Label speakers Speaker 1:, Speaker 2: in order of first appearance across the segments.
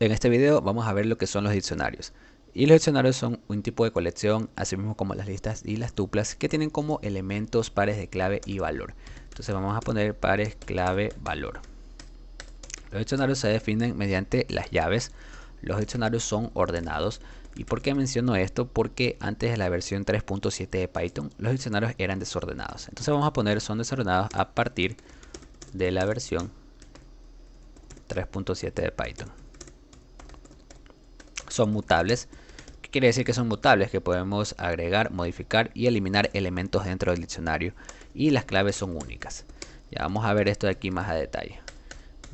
Speaker 1: En este video vamos a ver lo que son los diccionarios. Y los diccionarios son un tipo de colección, así mismo como las listas y las tuplas, que tienen como elementos pares de clave y valor. Entonces vamos a poner pares, clave, valor. Los diccionarios se definen mediante las llaves. Los diccionarios son ordenados. ¿Y por qué menciono esto? Porque antes de la versión 3.7 de Python, los diccionarios eran desordenados. Entonces vamos a poner son desordenados a partir de la versión 3.7 de Python. Son mutables. ¿Qué quiere decir que son mutables? Que podemos agregar, modificar y eliminar elementos dentro del diccionario. Y las claves son únicas. Ya vamos a ver esto de aquí más a detalle.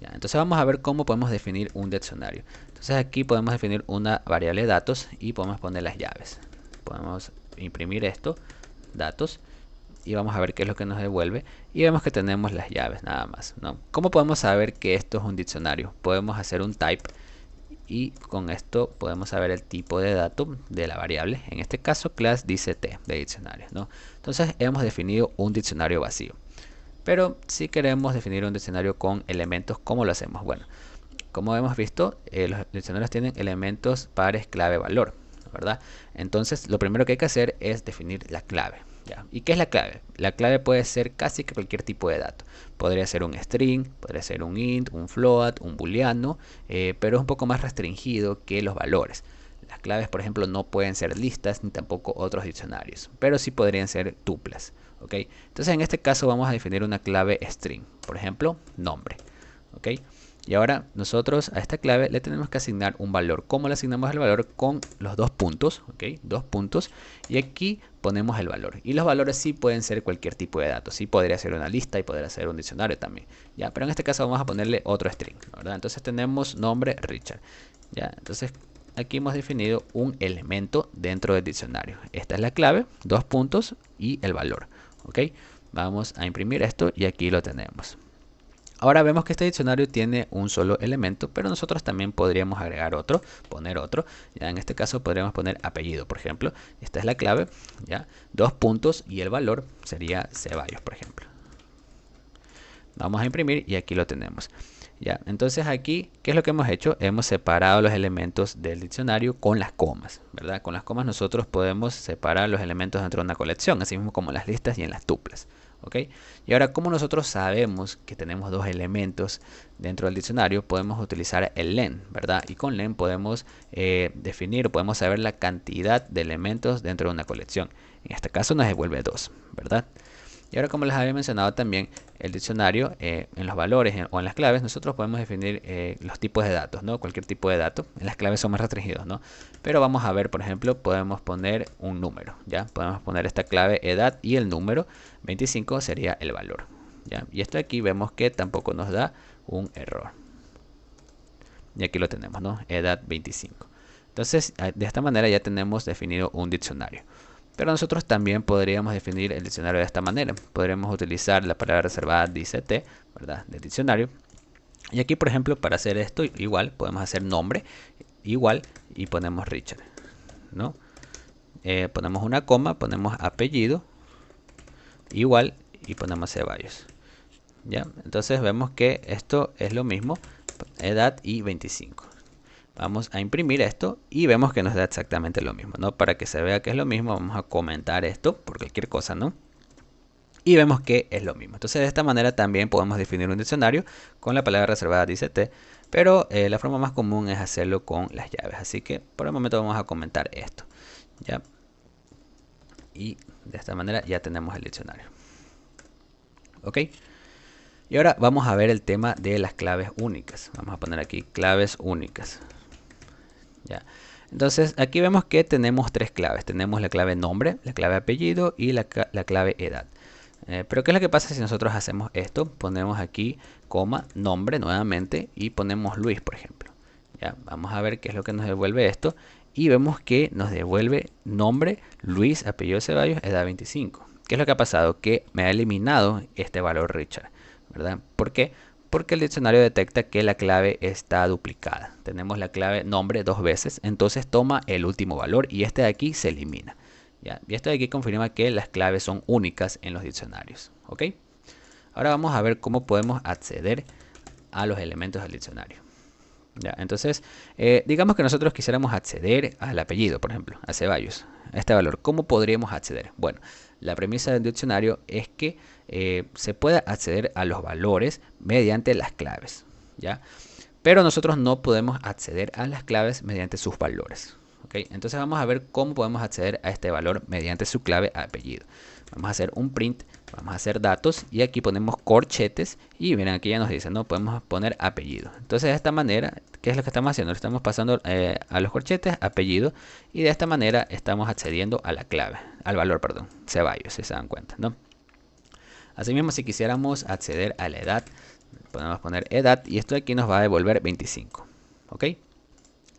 Speaker 1: Ya, entonces vamos a ver cómo podemos definir un diccionario. Entonces aquí podemos definir una variable de datos y podemos poner las llaves. Podemos imprimir esto, datos, y vamos a ver qué es lo que nos devuelve. Y vemos que tenemos las llaves nada más, ¿no? ¿Cómo podemos saber que esto es un diccionario? Podemos hacer un type y con esto podemos saber el tipo de dato de la variable. En este caso class dice t de diccionario, ¿no? Entonces hemos definido un diccionario vacío. Pero si queremos definir un diccionario con elementos, ¿cómo lo hacemos? Bueno, como hemos visto, los diccionarios tienen elementos pares, clave, valor, ¿verdad? Entonces lo primero que hay que hacer es definir la clave. ¿Ya? ¿Y qué es la clave? La clave puede ser casi que cualquier tipo de dato. Podría ser un string, podría ser un int, un float, un booleano, pero es un poco más restringido que los valores. Las claves, por ejemplo, no pueden ser listas ni tampoco otros diccionarios, pero sí podrían ser tuplas. ¿Okay? Entonces en este caso vamos a definir una clave string, por ejemplo, nombre. ¿Okay? Y ahora nosotros a esta clave le tenemos que asignar un valor. ¿Cómo le asignamos el valor? Con los dos puntos, ¿okay? Dos puntos. Y aquí ponemos el valor. Y los valores sí pueden ser cualquier tipo de datos. Sí podría ser una lista y podría ser un diccionario también. ¿Ya? Pero en este caso vamos a ponerle otro string, ¿verdad? Entonces tenemos nombre Richard. ¿Ya? Entonces aquí hemos definido un elemento dentro del diccionario. Esta es la clave, dos puntos y el valor. ¿Ok? Vamos a imprimir esto y aquí lo tenemos. Ahora vemos que este diccionario tiene un solo elemento, pero nosotros también podríamos agregar otro, poner otro. Ya en este caso podríamos poner apellido, por ejemplo. Esta es la clave, ya, dos puntos y el valor sería Ceballos, por ejemplo. Vamos a imprimir y aquí lo tenemos. Ya, entonces aquí, ¿qué es lo que hemos hecho? Hemos separado los elementos del diccionario con las comas, ¿verdad? Con las comas nosotros podemos separar los elementos dentro de una colección, así mismo como en las listas y en las tuplas. ¿Ok? Y ahora, como nosotros sabemos que tenemos dos elementos dentro del diccionario, podemos utilizar el len, ¿verdad? Y con len podemos definir, podemos saber la cantidad de elementos dentro de una colección. En este caso nos devuelve 2, ¿verdad? Y ahora, como les había mencionado también, el diccionario, en los valores o en las claves, nosotros podemos definir los tipos de datos, ¿no? Cualquier tipo de dato. En las claves son más restringidos, ¿no? Pero vamos a ver, por ejemplo, podemos poner un número, ¿ya? Podemos poner esta clave edad y el número 25 sería el valor, ¿ya? Y esto aquí vemos que tampoco nos da un error. Y aquí lo tenemos, ¿no? Edad 25. Entonces, de esta manera ya tenemos definido un diccionario. Pero nosotros también podríamos definir el diccionario de esta manera. Podríamos utilizar la palabra reservada dict, ¿verdad? Del diccionario. Y aquí, por ejemplo, para hacer esto, igual, podemos hacer nombre, igual, y ponemos Richard, ¿no? Ponemos una coma, ponemos apellido, igual, y ponemos Ceballos. ¿Ya? Entonces vemos que esto es lo mismo, edad y 25. Vamos a imprimir esto y vemos que nos da exactamente lo mismo, ¿no? Para que se vea que es lo mismo, vamos a comentar esto por cualquier cosa, ¿no? Y vemos que es lo mismo. Entonces de esta manera también podemos definir un diccionario con la palabra reservada dict, pero la forma más común es hacerlo con las llaves. Así que por el momento vamos a comentar esto, ¿ya? Y de esta manera ya tenemos el diccionario. ¿Ok? Y ahora vamos a ver el tema de las claves únicas. Vamos a poner aquí claves únicas. ¿Ya? Entonces aquí vemos que tenemos tres claves. Tenemos la clave nombre, la clave apellido y la clave edad. Pero ¿qué es lo que pasa si nosotros hacemos esto? Ponemos aquí coma, nombre nuevamente y ponemos Luis, por ejemplo. ¿Ya? Vamos a ver qué es lo que nos devuelve esto. Y vemos que nos devuelve nombre, Luis, apellido Ceballos, edad 25. ¿Qué es lo que ha pasado? Que me ha eliminado este valor Richard, ¿verdad? ¿Por qué? Porque el diccionario detecta que la clave está duplicada. Tenemos la clave nombre dos veces, entonces toma el último valor y este de aquí se elimina. ¿Ya? Y esto de aquí confirma que las claves son únicas en los diccionarios. ¿Ok? Ahora vamos a ver cómo podemos acceder a los elementos del diccionario. ¿Ya? Entonces, digamos que nosotros quisiéramos acceder al apellido, por ejemplo, a Ceballos, a este valor. ¿Cómo podríamos acceder? Bueno, la premisa del diccionario es que se pueda acceder a los valores mediante las claves, ¿ya? Pero nosotros no podemos acceder a las claves mediante sus valores. ¿Okay? Entonces vamos a ver cómo podemos acceder a este valor mediante su clave apellido. Vamos a hacer un print, vamos a hacer datos y aquí ponemos corchetes y miren aquí ya nos dice, no podemos poner apellido. Entonces de esta manera, ¿qué es lo que estamos haciendo? Le estamos pasando a los corchetes apellido y de esta manera estamos accediendo a la clave, al valor, perdón, Ceballos, si se dan cuenta, ¿no? Asimismo, si quisiéramos acceder a la edad, podemos poner edad y esto de aquí nos va a devolver 25. ¿Ok?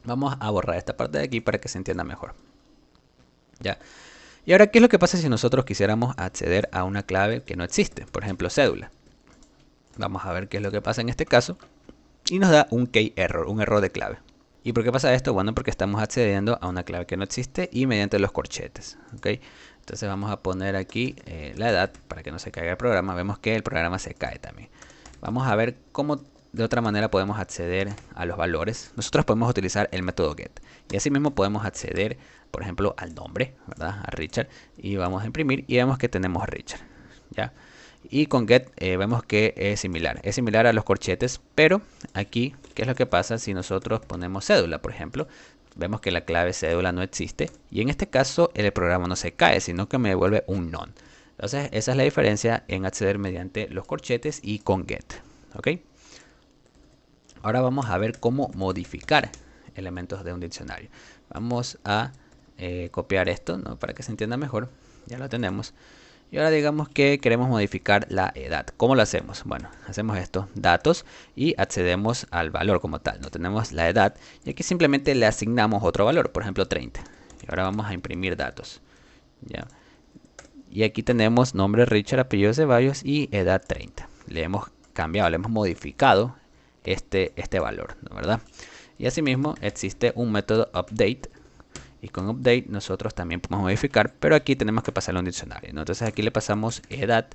Speaker 1: Vamos a borrar esta parte de aquí para que se entienda mejor. ¿Ya? Y ahora, ¿qué es lo que pasa si nosotros quisiéramos acceder a una clave que no existe? Por ejemplo, cédula. Vamos a ver qué es lo que pasa en este caso. Y nos da un key error, un error de clave. ¿Y por qué pasa esto? Bueno, porque estamos accediendo a una clave que no existe y mediante los corchetes. ¿Ok? Entonces vamos a poner aquí la edad para que no se caiga el programa. Vemos que el programa se cae también. Vamos a ver cómo de otra manera podemos acceder a los valores. Nosotros podemos utilizar el método get. Y así mismo podemos acceder, por ejemplo, al nombre, ¿verdad? A Richard. Y vamos a imprimir y vemos que tenemos a Richard. ¿Ya? Y con get vemos que es similar. Es similar a los corchetes, pero aquí, ¿qué es lo que pasa si nosotros ponemos cédula, por ejemplo? Vemos que la clave cédula no existe. Y en este caso el programa no se cae, sino que me devuelve un none. Entonces esa es la diferencia en acceder mediante los corchetes y con get. ¿Ok? Ahora vamos a ver cómo modificar elementos de un diccionario. Vamos a copiar esto, ¿no? Para que se entienda mejor. Ya lo tenemos. Y ahora digamos que queremos modificar la edad. ¿Cómo lo hacemos? Bueno, hacemos esto, datos, y accedemos al valor como tal. No tenemos la edad y aquí simplemente le asignamos otro valor, por ejemplo 30. Y ahora vamos a imprimir datos. ¿Ya? Y aquí tenemos nombre Richard, apellido Ceballos y edad 30. Le hemos cambiado, le hemos modificado este valor, ¿no? ¿Verdad? Y asimismo existe un método update. Y con update nosotros también podemos modificar, pero aquí tenemos que pasarle a un diccionario, ¿no? Entonces aquí le pasamos edad,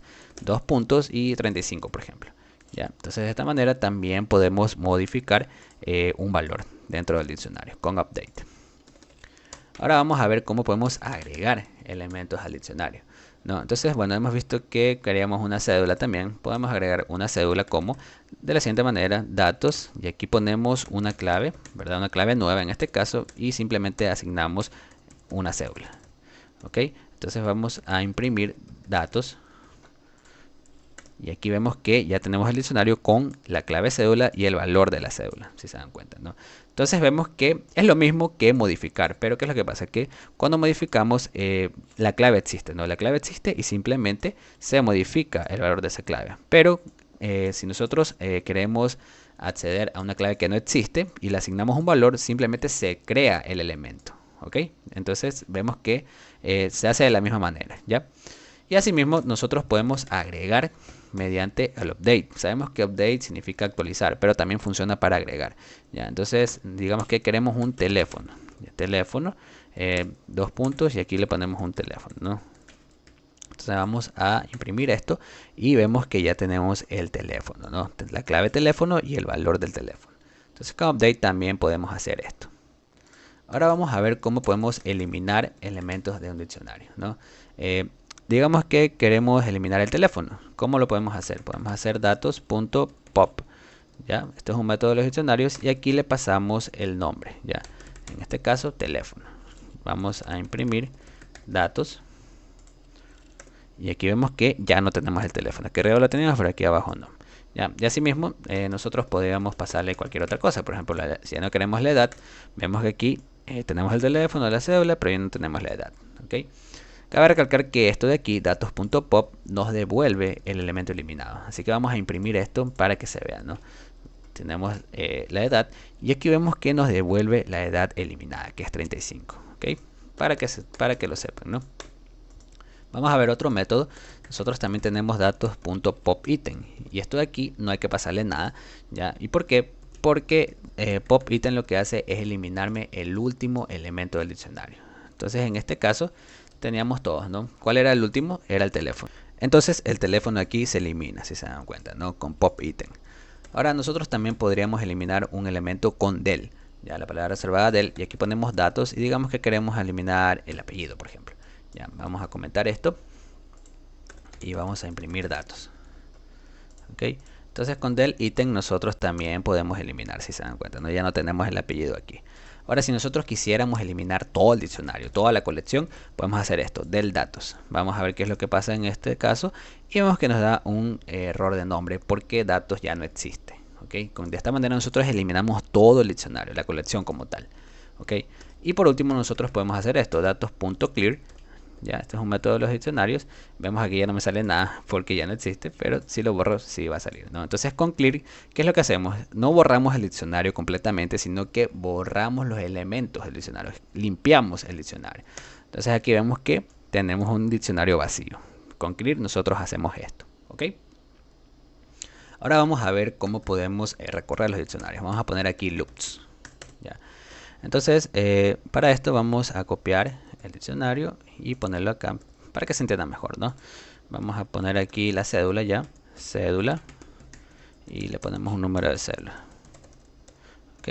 Speaker 1: 2 puntos y 35, por ejemplo. ¿Ya? Entonces de esta manera también podemos modificar un valor dentro del diccionario con update. Ahora vamos a ver cómo podemos agregar elementos al diccionario, ¿no? Entonces, bueno, hemos visto que queríamos una cédula también. Podemos agregar una cédula como de la siguiente manera, datos, y aquí ponemos una clave, ¿verdad? Una clave nueva en este caso, y simplemente asignamos una cédula. ¿Ok? Entonces vamos a imprimir datos. Y aquí vemos que ya tenemos el diccionario con la clave cédula y el valor de la cédula, si se dan cuenta, ¿no? Entonces vemos que es lo mismo que modificar, pero ¿qué es lo que pasa? Que cuando modificamos, la clave existe, ¿no? La clave existe y simplemente se modifica el valor de esa clave. Pero si nosotros queremos acceder a una clave que no existe y le asignamos un valor, simplemente se crea el elemento, ¿ok? Entonces vemos que se hace de la misma manera, ¿ya? Y asimismo nosotros podemos agregar mediante el update. Sabemos que update significa actualizar, pero también funciona para agregar. ¿Ya? Entonces, digamos que queremos un teléfono. Teléfono, 2 puntos y aquí le ponemos un teléfono, ¿no? Entonces vamos a imprimir esto y vemos que ya tenemos el teléfono, ¿no? La clave teléfono y el valor del teléfono. Entonces con update también podemos hacer esto. Ahora vamos a ver cómo podemos eliminar elementos de un diccionario, ¿no? Digamos que queremos eliminar el teléfono. ¿Cómo lo podemos hacer? Podemos hacer datos.pop. ¿Ya? Esto es un método de los diccionarios y aquí le pasamos el nombre. ¿Ya? En este caso, teléfono. Vamos a imprimir datos. Y aquí vemos que ya no tenemos el teléfono. Aquí arriba lo teníamos, pero aquí abajo no. ¿Ya? Y así mismo, nosotros podríamos pasarle cualquier otra cosa. Por ejemplo, si ya no queremos la edad, vemos que aquí tenemos el teléfono, la cédula, pero ya no tenemos la edad. ¿Ok? Cabe recalcar que esto de aquí, datos.pop, nos devuelve el elemento eliminado. Así que vamos a imprimir esto para que se vea, ¿no? Tenemos la edad y aquí vemos que nos devuelve la edad eliminada, que es 35. ¿Ok? Para que lo sepan, ¿no? Vamos a ver otro método. Nosotros también tenemos datos.popItem. Y esto de aquí no hay que pasarle nada, ¿ya? ¿Y por qué? Porque popItem lo que hace es eliminarme el último elemento del diccionario. Entonces en este caso teníamos todos, ¿no? ¿Cuál era el último? Era el teléfono. Entonces el teléfono aquí se elimina, si se dan cuenta, ¿no? Con popItem. Ahora nosotros también podríamos eliminar un elemento con del. Ya, la palabra reservada del, y aquí ponemos datos y digamos que queremos eliminar el apellido, por ejemplo. Ya, vamos a comentar esto y vamos a imprimir datos. ¿Ok? Entonces con del ítem nosotros también podemos eliminar, si se dan cuenta, ¿no? Ya no tenemos el apellido aquí. Ahora si nosotros quisiéramos eliminar todo el diccionario, toda la colección, podemos hacer esto, del datos. Vamos a ver qué es lo que pasa en este caso y vemos que nos da un error de nombre porque datos ya no existe. ¿Okay? De esta manera nosotros eliminamos todo el diccionario, la colección como tal. ¿Okay? Y por último nosotros podemos hacer esto, datos.clear. Ya, este es un método de los diccionarios. Vemos aquí ya no me sale nada porque ya no existe, pero si lo borro sí va a salir, ¿no? Entonces con clear, ¿qué es lo que hacemos? No borramos el diccionario completamente, sino que borramos los elementos del diccionario, limpiamos el diccionario. Entonces aquí vemos que tenemos un diccionario vacío. Con clear nosotros hacemos esto, ¿ok? Ahora vamos a ver cómo podemos recorrer los diccionarios. Vamos a poner aquí loops. ¿Ya? Entonces, para esto vamos a copiar el diccionario y ponerlo acá para que se entienda mejor, ¿no? Vamos a poner aquí la cédula ya, cédula, y le ponemos un número de cédula. Ok,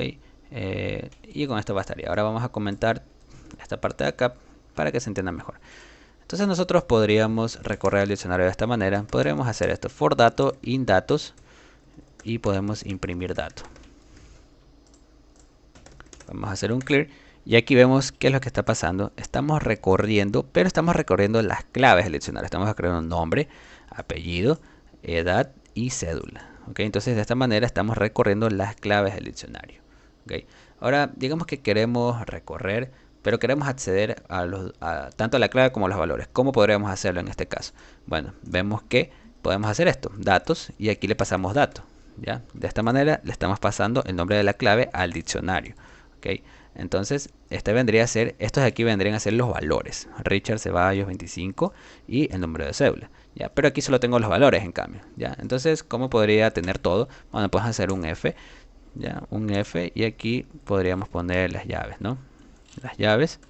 Speaker 1: y con esto bastaría. Ahora vamos a comentar esta parte de acá para que se entienda mejor. Entonces nosotros podríamos recorrer el diccionario de esta manera. Podríamos hacer esto, for dato, in datos, y podemos imprimir dato. Vamos a hacer un clear. Y aquí vemos qué es lo que está pasando. Estamos recorriendo, pero estamos recorriendo las claves del diccionario. Estamos recorriendo nombre, apellido, edad y cédula. ¿Okay? Entonces de esta manera estamos recorriendo las claves del diccionario. ¿Okay? Ahora digamos que queremos recorrer, pero queremos acceder tanto a la clave como a los valores. ¿Cómo podríamos hacerlo en este caso? Bueno, vemos que podemos hacer esto, datos, y aquí le pasamos datos. ¿Ya? De esta manera le estamos pasando el nombre de la clave al diccionario. ¿Okay? Entonces, estos de aquí vendrían a ser los valores. Richard Ceballos 25 y el número de cédula. ¿Ya? Pero aquí solo tengo los valores en cambio. ¿Ya? Entonces, ¿cómo podría tener todo? Bueno, podemos hacer un F. ¿Ya? Un F y aquí podríamos poner las llaves, ¿no? Las llaves.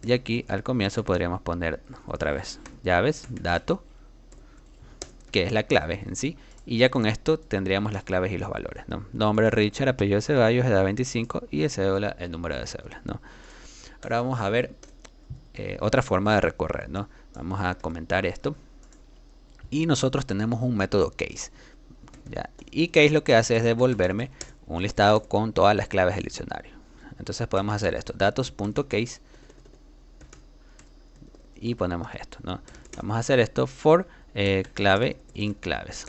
Speaker 1: Y aquí al comienzo podríamos poner otra vez llaves, dato, que es la clave en sí. Y ya con esto tendríamos las claves y los valores, ¿no? Nombre Richard, apellido Ceballos, edad 25 y el cédula, el número de cédula, ¿no? Ahora vamos a ver otra forma de recorrer, ¿no? Vamos a comentar esto. Y nosotros tenemos un método case. ¿Ya? Y case lo que hace es devolverme un listado con todas las claves del diccionario. Entonces podemos hacer esto, datos.case. Y ponemos esto, ¿no? Vamos a hacer esto for clave in claves.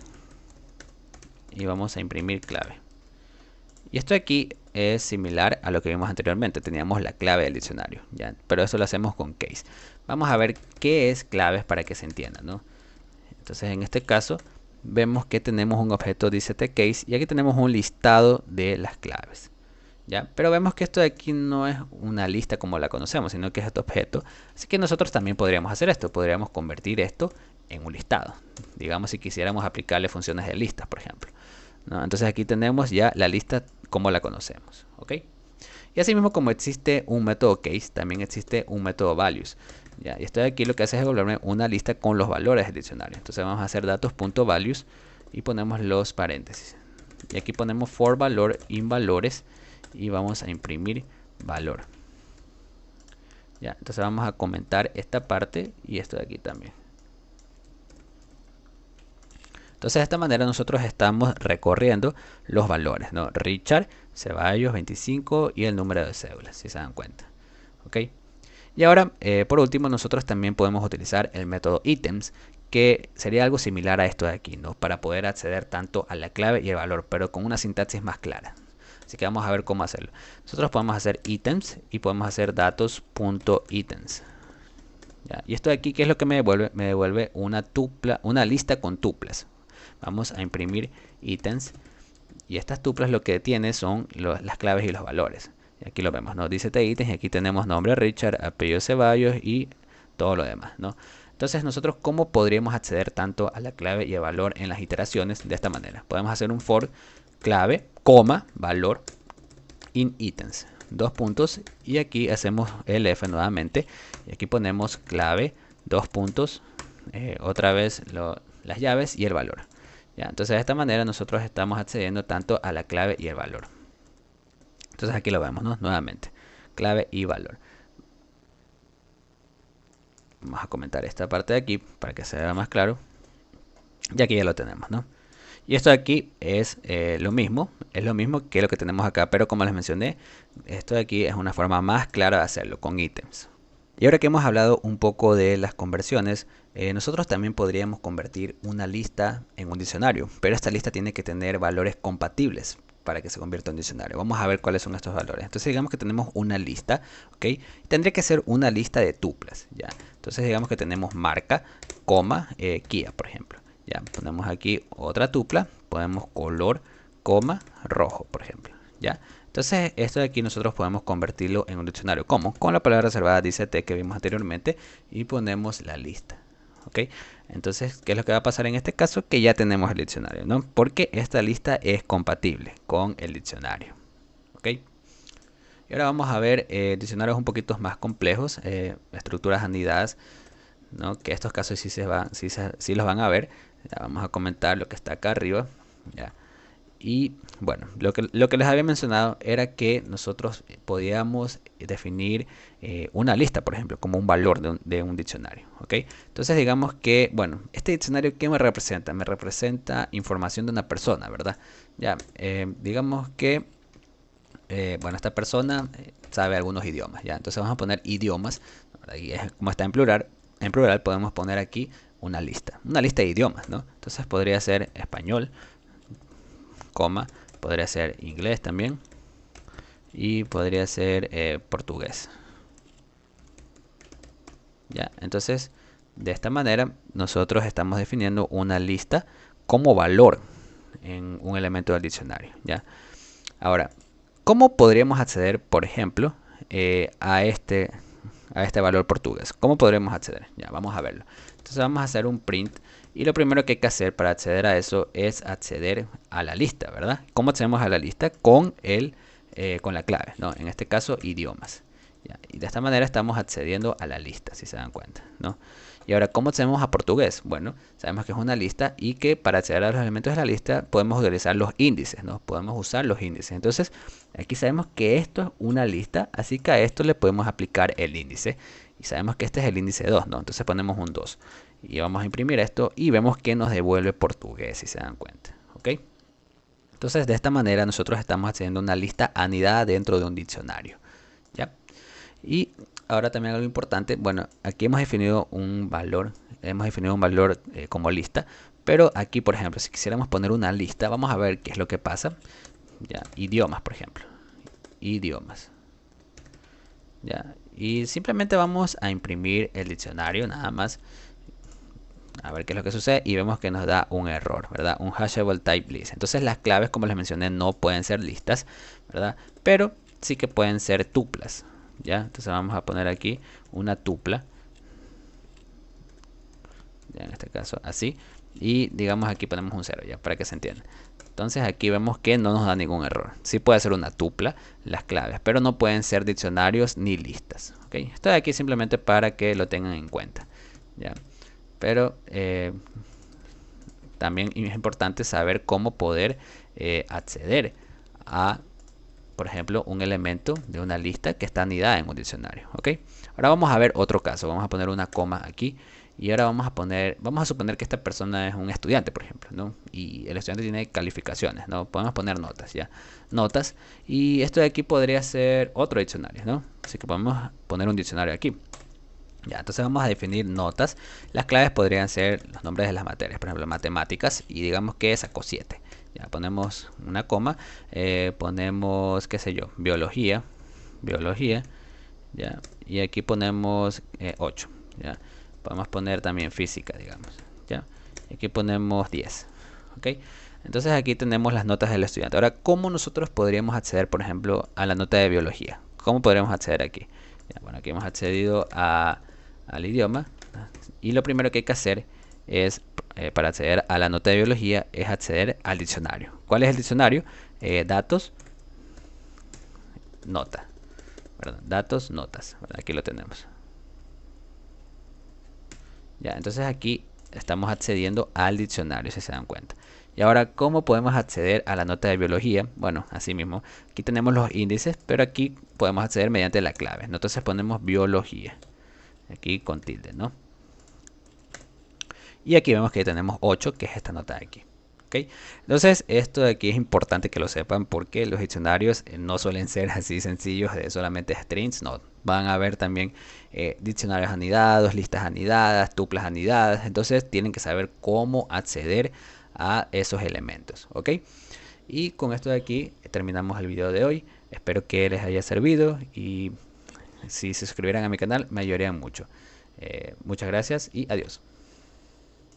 Speaker 1: Y vamos a imprimir clave. Y esto aquí es similar a lo que vimos anteriormente. Teníamos la clave del diccionario, ¿ya? Pero eso lo hacemos con case. Vamos a ver qué es claves para que se entienda, ¿no? Entonces en este caso vemos que tenemos un objeto DCTCase y aquí tenemos un listado de las claves, ¿ya? Pero vemos que esto de aquí no es una lista como la conocemos, sino que es este objeto. Así que nosotros también podríamos hacer esto. Podríamos convertir esto en un listado. Digamos si quisiéramos aplicarle funciones de listas, por ejemplo, ¿no? Entonces aquí tenemos ya la lista como la conocemos, ¿ok? Y así mismo como existe un método case, también existe un método values, ¿ya? Y esto de aquí lo que hace es devolverme una lista con los valores del diccionario. Entonces vamos a hacer datos.values y ponemos los paréntesis. Y aquí ponemos for valor in valores y vamos a imprimir valor. ¿Ya? Entonces vamos a comentar esta parte y esto de aquí también. Entonces de esta manera nosotros estamos recorriendo los valores, ¿no? Richard Ceballos 25 y el número de cédula, si se dan cuenta. ¿Ok? Y ahora, por último, nosotros también podemos utilizar el método items, que sería algo similar a esto de aquí, ¿no? Para poder acceder tanto a la clave y el valor, pero con una sintaxis más clara. Así que vamos a ver cómo hacerlo. Nosotros podemos hacer items y podemos hacer datos.items. Y esto de aquí, ¿qué es lo que me devuelve? Me devuelve una lista con tuplas. Vamos a imprimir ítems y estas tuplas lo que tiene son las claves y los valores. Y aquí lo vemos, ¿no? Dice ítems y aquí tenemos nombre Richard, apellido Ceballos y todo lo demás, ¿no? Entonces nosotros ¿cómo podríamos acceder tanto a la clave y el valor en las iteraciones? De esta manera. Podemos hacer un for clave, coma, valor, in items. Dos puntos y aquí hacemos el F nuevamente y aquí ponemos clave, dos puntos, otra vez las llaves y el valor. ¿Ya? Entonces de esta manera nosotros estamos accediendo tanto a la clave y el valor. Entonces aquí lo vemos, ¿no? Nuevamente, clave y valor. Vamos a comentar esta parte de aquí para que se vea más claro. Y aquí ya lo tenemos, ¿no? Y esto de aquí es lo mismo que lo que tenemos acá, pero como les mencioné, esto de aquí es una forma más clara de hacerlo con ítems. Y ahora que hemos hablado un poco de las conversiones, nosotros también podríamos convertir una lista en un diccionario, pero esta lista tiene que tener valores compatibles para que se convierta en un diccionario. Vamos a ver cuáles son estos valores. Entonces digamos que tenemos una lista, ¿ok? Tendría que ser una lista de tuplas, ¿ya? Entonces digamos que tenemos marca, coma, Kia, por ejemplo. Ya, ponemos aquí otra tupla, ponemos color, coma, rojo, por ejemplo. ¿Ya? Entonces, esto de aquí nosotros podemos convertirlo en un diccionario. ¿Cómo? Con la palabra reservada dice T que vimos anteriormente y ponemos la lista. ¿Ok? Entonces, ¿qué es lo que va a pasar en este caso? Que ya tenemos el diccionario, ¿no? Porque esta lista es compatible con el diccionario. ¿Ok? Y ahora vamos a ver diccionarios un poquito más complejos, estructuras anidadas, ¿no? Que estos casos sí los van a ver. Ya vamos a comentar lo que está acá arriba. ¿Ya? Y bueno, lo que les había mencionado era que nosotros podíamos definir una lista, por ejemplo, como un valor de un diccionario. ¿Ok? Entonces digamos que, bueno, este diccionario, ¿qué me representa? Me representa información de una persona, ¿verdad? Ya, digamos que, bueno, esta persona sabe algunos idiomas, ¿ya? Entonces vamos a poner idiomas, y como está en plural podemos poner aquí una lista de idiomas, ¿no? Entonces podría ser español, coma, podría ser inglés también y podría ser portugués. ¿Ya? Entonces, de esta manera nosotros estamos definiendo una lista como valor en un elemento del diccionario. ¿Ya? Ahora, ¿cómo podríamos acceder, por ejemplo, a este valor portugués? ¿Cómo podremos acceder? Ya, vamos a verlo. Entonces vamos a hacer un print y lo primero que hay que hacer para acceder a eso es acceder a la lista, ¿verdad? ¿Cómo accedemos a la lista? Con la clave, ¿no? En este caso, idiomas. ¿Ya? Y de esta manera estamos accediendo a la lista, si se dan cuenta, ¿no? Y ahora, ¿cómo accedemos a portugués? Bueno, sabemos que es una lista y que para acceder a los elementos de la lista podemos utilizar los índices, ¿no? Podemos usar los índices. Entonces, aquí sabemos que esto es una lista, así que a esto le podemos aplicar el índice. Y sabemos que este es el índice 2, ¿no? Entonces ponemos un 2. Y vamos a imprimir esto y vemos que nos devuelve portugués, si se dan cuenta, ¿ok? Entonces, de esta manera nosotros estamos haciendo una lista anidada dentro de un diccionario, ¿ya? Y ahora también algo importante, bueno, aquí hemos definido un valor como lista, pero aquí, por ejemplo, si quisiéramos poner una lista, vamos a ver qué es lo que pasa. Ya, idiomas, por ejemplo, idiomas. Ya, y simplemente vamos a imprimir el diccionario nada más, a ver qué es lo que sucede y vemos que nos da un error, ¿verdad? Un hashable type list. Entonces las claves, como les mencioné, no pueden ser listas, ¿verdad? Pero sí que pueden ser tuplas, ¿ya? Entonces vamos a poner aquí una tupla, ya en este caso así, y digamos aquí ponemos un 0, ya, para que se entienda. Entonces aquí vemos que no nos da ningún error. Sí puede ser una tupla las claves, pero no pueden ser diccionarios ni listas, ¿okay? Esto de aquí simplemente para que lo tengan en cuenta, ¿ya? Pero también es importante saber cómo poder acceder a, por ejemplo, un elemento de una lista que está anidada en un diccionario, ¿ok? Ahora vamos a ver otro caso. Vamos a poner una coma aquí. Y ahora vamos a suponer que esta persona es un estudiante, por ejemplo, ¿no? Y el estudiante tiene calificaciones, ¿no? Podemos poner notas, ¿ya? Notas. Y esto de aquí podría ser otro diccionario, ¿no? Así que podemos poner un diccionario aquí. Ya, entonces vamos a definir notas. Las claves podrían ser los nombres de las materias, por ejemplo, matemáticas, y digamos que sacó 7. Ya ponemos una coma, ponemos, qué sé yo, biología, ya, y aquí ponemos 8, ya. Podemos poner también física, digamos, ya. Y aquí ponemos 10, ¿ok? Entonces aquí tenemos las notas del estudiante. Ahora, ¿cómo nosotros podríamos acceder, por ejemplo, a la nota de biología? ¿Cómo podríamos acceder aquí? Ya, bueno, aquí hemos accedido al idioma y lo primero que hay que hacer es, para acceder a la nota de biología, es acceder al diccionario. ¿Cuál es el diccionario? Datos, nota, ¿verdad? Datos, notas, ¿verdad? Aquí lo tenemos. Ya, entonces aquí estamos accediendo al diccionario, si se dan cuenta. Y ahora, ¿cómo podemos acceder a la nota de biología? Bueno, así mismo, aquí tenemos los índices, pero aquí podemos acceder mediante la clave. Entonces ponemos biología, aquí con tilde, ¿no? Y aquí vemos que tenemos 8, que es esta nota de aquí. ¿Okay? Entonces, esto de aquí es importante que lo sepan porque los diccionarios no suelen ser así sencillos de solamente strings, no. Van a haber también diccionarios anidados, listas anidadas, tuplas anidadas. Entonces, tienen que saber cómo acceder a esos elementos. ¿Ok? Y con esto de aquí terminamos el video de hoy. Espero que les haya servido y si se suscribieran a mi canal me ayudarían mucho. Muchas gracias y adiós.